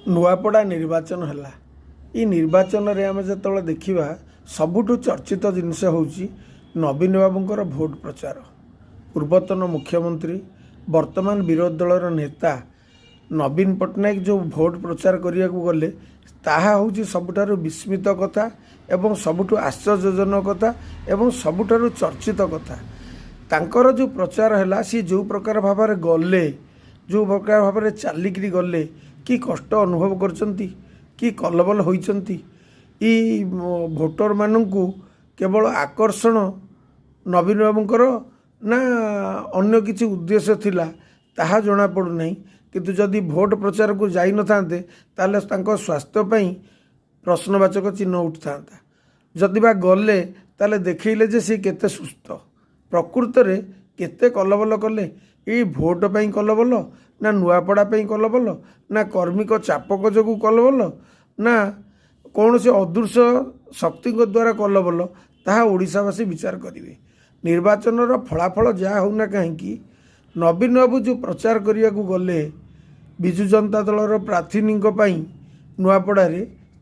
नुआपड़ा निर्वाचन है। ये निर्वाचन रे आम जो देखा सबुठु चर्चित जिनस होची नवीन बाबूंकर भोट प्रचार। पूर्वतन मुख्यमंत्री वर्तमान विरोधी दलर नेता नवीन पट्टनायक जो भोट प्रचार करने को गले ताहा होची सबुठारु विस्मित कथा एवं सबुठु आश्चर्यजनक कथा एवं सबुठारु चर्चित कथा। तांकर जो प्रचार है सी जो प्रकार भाव में गले जो प्रकार भाव में चलिक गले कि कष्ट अनुभव करचंती कि कलबल होइचंती ई भोटर मानू केवल आकर्षण नवीन बाबूंकर ना अन्य किसी उद्देश्य थिला ताहा जना पड़ू नहीं। किंतु जदि भोट प्रचार को जाई न थांते ताले तांको स्वास्थ्य पई प्रश्नवाचक चिन्ह उठता। जदि बा गले ताले देखैले जे सी केते सुस्थ प्रकृत रे केते कलबल कले ये भोट पई कलबल ना नुआपड़ा पई कलबल ना कर्मिक चापक जोगु कलबल ना कौन से अदृश्य शक्ति द्वारा कलबल ताहा ओडिशावासी विचार करेंगे। निर्वाचन फलाफल जहाँ होना कहीं नवीन बाबू जो प्रचार करने को गले विजु जनता दलर प्रार्थी नुआपड़ा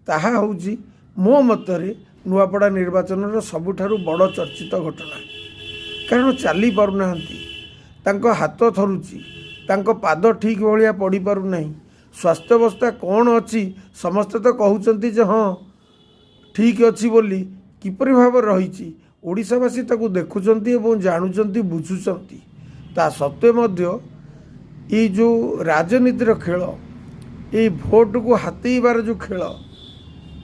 ताहा होची मो मतरे नुआपड़ा निर्वाचन सबुठारु बड़ चर्चित घटना। कारण चली पारुना तांको हाथ थरुची तांको पाद ठीक भाया पड़ी पारु नहीं। स्वास्थ्य अवस्था कौन अच्छी समस्ते तो कहते जे हाँ ठीक अच्छी बोली किपरि भाव रही ओडिशावासी ताकू देखुंट और जानुंट बुझुंट ता सत्वे मध्य ये जो राजनीतिर खेल ये भोट को हाथेबार जो खेल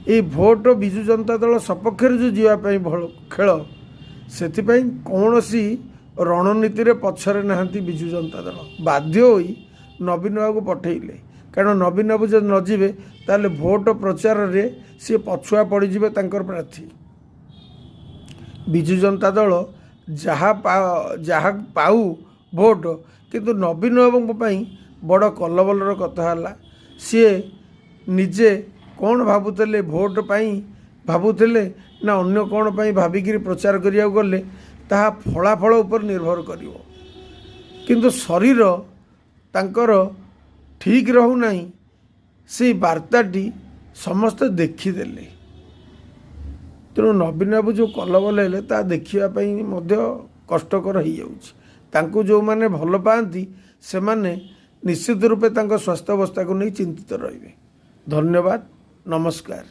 ये भोट विजु जनता दल सपक्ष जो जीवाई खेल से कौन सी रणनीति रे पछरे नहांती विजु जनता दल बाध्य होई नवीन बाबू पठेले। कारण नवीन बाबू जब न जीवे ताले भोट प्रचार रे सी पछुआ पड़ीजे तांकर प्रार्थी। विजु जनता दल जहाँ पाऊ भोट किंतु नवीन बाबू बड़ कलबलर कथा है। सी निजे कौन भावुले भोट पाई भावुले ना अन्य कौन पाई भाविकी प्रचार करिया गले ताहा फलाफल उपर निर्भर करिवो। किंतु शरीर तांकर ठीक रहू नहीं से वार्ताटी समस्त देखीदेले। तेणु नवीन बाबू जो कलबल है ता देखापी कष्टकर हो जाऊँगी। तांको जो माने भल पाती से माने निश्चित रूपे तांको स्वास्थ्य अवस्था को नहीं चिंतित रहिबे। धन्यवाद, नमस्कार।